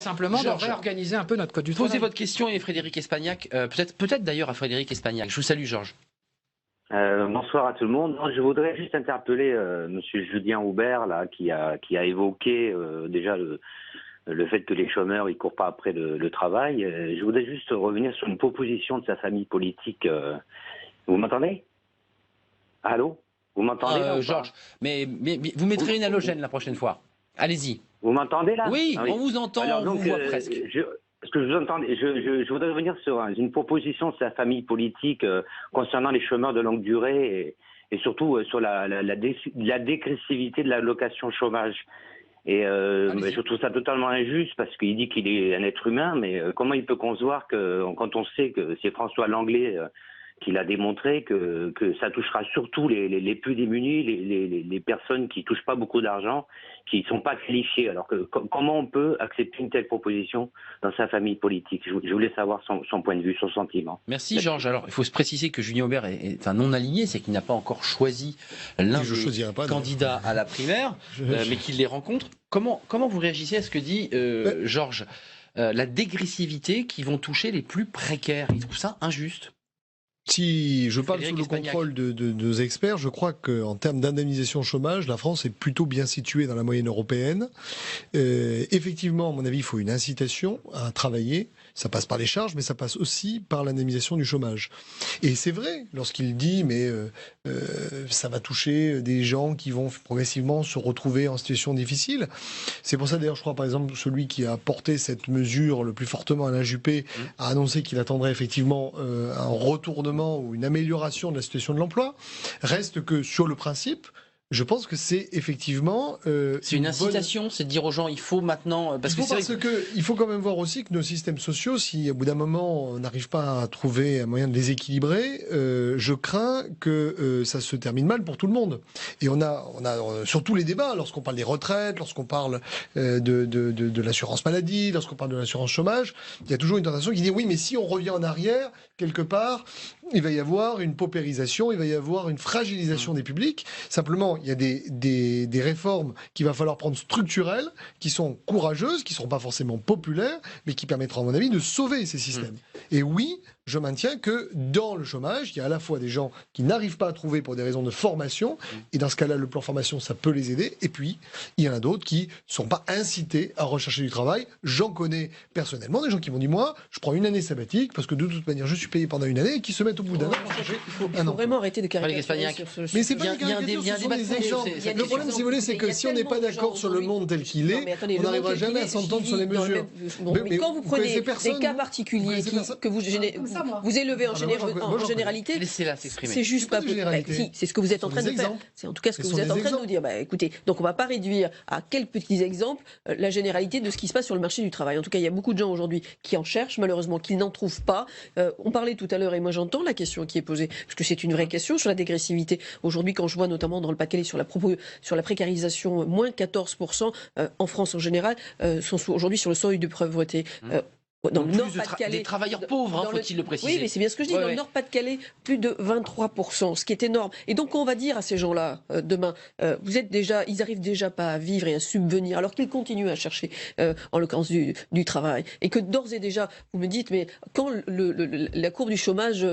simplement de réorganiser un peu notre code du travail. Posez votre question et Frédéric Espagnac, peut-être d'ailleurs à Frédéric Espagnac. Je vous salue Georges. Bonsoir à tout le monde. Non, je voudrais juste interpeller Monsieur Julien Aubert là, qui a évoqué déjà le fait que les chômeurs ils courent pas après le travail. Je voudrais juste revenir sur une proposition de sa famille politique. Vous m'entendez? Allô? Vous m'entendez là, Georges, mais vous mettrez une halogène la prochaine fois. Allez-y. Vous m'entendez là? Oui, on vous entend, alors, on vous voit presque. Parce que je voudrais revenir sur une proposition de sa famille politique concernant les chômeurs de longue durée et surtout sur la dégressivité de l'allocation chômage. Et je trouve ça totalement injuste parce qu'il dit qu'il est un être humain, mais comment il peut concevoir que quand on sait que c'est François Langlais qui l'a démontré que ça touchera surtout les plus démunis, les personnes qui touchent pas beaucoup d'argent, qui sont pas qualifiées. Alors que comment on peut accepter une telle proposition dans sa famille politique? Je voulais savoir son point de vue, son sentiment. Merci Georges. Alors il faut se préciser que Julien Aubert est un non aligné, c'est qu'il n'a pas encore choisi l'un des candidats à la primaire, mais qu'il les rencontre. Comment vous réagissez à ce que dit Georges, la dégressivité qui vont toucher les plus précaires? Il trouve ça injuste. Si je parle sous le contrôle de nos experts, je crois qu'en termes d'indemnisation chômage, la France est plutôt bien située dans la moyenne européenne. Effectivement, à mon avis, il faut une incitation à travailler. Ça passe par les charges, mais ça passe aussi par l'indemnisation du chômage. Et c'est vrai, lorsqu'il dit, mais ça va toucher des gens qui vont progressivement se retrouver en situation difficile. C'est pour ça, d'ailleurs, je crois, par exemple, celui qui a porté cette mesure le plus fortement, Alain Juppé, a annoncé qu'il attendrait effectivement un retournement ou une amélioration de la situation de l'emploi. Reste que, sur le principe, je pense que c'est effectivement... c'est une incitation, c'est de dire aux gens, il faut maintenant... Il faut quand même voir aussi que nos systèmes sociaux, si au bout d'un moment on n'arrive pas à trouver un moyen de les équilibrer, je crains que ça se termine mal pour tout le monde. Et on a sur tous les débats, lorsqu'on parle des retraites, lorsqu'on parle de l'assurance maladie, lorsqu'on parle de l'assurance chômage, il y a toujours une tentation qui dit oui, mais si on revient en arrière, quelque part, il va y avoir une paupérisation, il va y avoir une fragilisation des publics. Simplement, il y a des réformes qu'il va falloir prendre structurelles, qui sont courageuses, qui ne seront pas forcément populaires, mais qui permettront, à mon avis, de sauver ces systèmes. Et oui, je maintiens que dans le chômage, il y a à la fois des gens qui n'arrivent pas à trouver pour des raisons de formation, et dans ce cas-là, le plan formation, ça peut les aider. Et puis, il y en a d'autres qui ne sont pas incités à rechercher du travail. J'en connais personnellement des gens qui m'ont dit, moi, je prends une année sabbatique, parce que de toute manière, je suis payé pendant une année, et qui se mettent au bout d'un an pour chercher il faut vraiment arrêter de caricaturer sur ce sujet. Mais c'est pas une caricature, ce sont des exemples. Le problème, si vous voulez, c'est que si on n'est pas d'accord sur le monde tel qu'il est, on n'arrivera jamais à s'entendre sur les mesures. Mais quand vous prenez des cas particuliers que vous élevez en généralité, c'est juste pas possible. C'est ce que vous êtes en train de faire. C'est en tout cas ce que vous êtes en train de nous dire. Écoutez, donc on ne va pas réduire à quelques petits exemples la généralité de ce qui se passe sur le marché du travail. En tout cas, il y a beaucoup de gens aujourd'hui qui en cherchent, malheureusement, qui n'en trouvent pas. On parlait tout à l'heure, et moi j'entends la question qui est posée, parce que c'est une vraie question sur la dégressivité. Aujourd'hui, quand je vois notamment dans le Pas-de-Calais sur la précarisation, moins 14% en France en général, sont aujourd'hui sur le seuil de pauvreté. Dans le Nord-Pas-de-Calais, des travailleurs pauvres, faut-il le préciser. Oui, mais c'est bien ce que je dis. Dans le Nord-Pas-de-Calais, plus de 23%, ce qui est énorme. Et donc, on va dire à ces gens-là, demain, ils arrivent déjà pas à vivre et à subvenir, alors qu'ils continuent à chercher, en l'occurrence, du travail. Et que d'ores et déjà, vous me dites, mais quand la courbe du chômage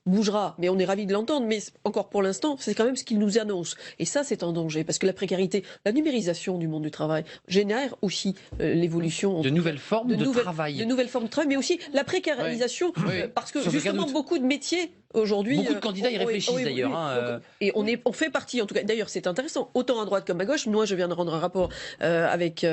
bougera, mais on est ravis de l'entendre, mais encore pour l'instant, c'est quand même ce qu'ils nous annoncent. Et ça, c'est un danger, parce que la précarité, la numérisation du monde du travail génère aussi l'évolution de nouvelles formes de travail. De nouvelles formes de travail, mais aussi la précarisation, parce que justement beaucoup de métiers aujourd'hui... Beaucoup de candidats y réfléchissent d'ailleurs. Et on fait partie, en tout cas, d'ailleurs c'est intéressant, autant à droite comme à gauche. Moi je viens de rendre un rapport avec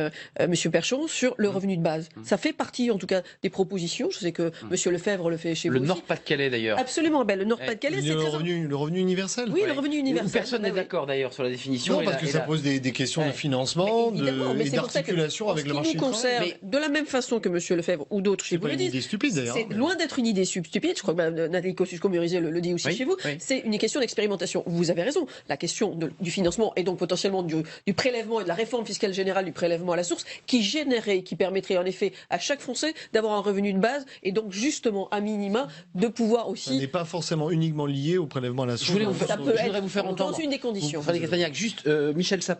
Monsieur Percheron sur le revenu de base. Ça fait partie en tout cas des propositions. Je sais que Monsieur Lefebvre le fait chez vous Le Nord-Pas-de-Calais d'ailleurs. Absolument, le Nord-Pas-de-calais c'est le revenu universel. Oui, le revenu universel. Personne n'est d'accord d'ailleurs sur la définition. Non, parce que ça pose des questions de financement et d'articulation avec le marché du travail. De la même façon que Monsieur Lefebvre ou d'autres chez vous le disent. C'est stupide d'ailleurs. C'est loin d'être une idée stupide. Je crois que Nathalie Kosciusko-Morizet le dit aussi chez vous. C'est une question d'expérimentation. Vous avez raison. La question du financement et donc potentiellement du prélèvement et de la réforme fiscale générale du prélèvement à la source qui permettrait en effet à chaque Français d'avoir un revenu de base et donc justement à minima de pouvoir aussi... Ça n'est pas forcément uniquement lié au prélèvement à la source. Ça peut être une des conditions. Juste Michel Sapin.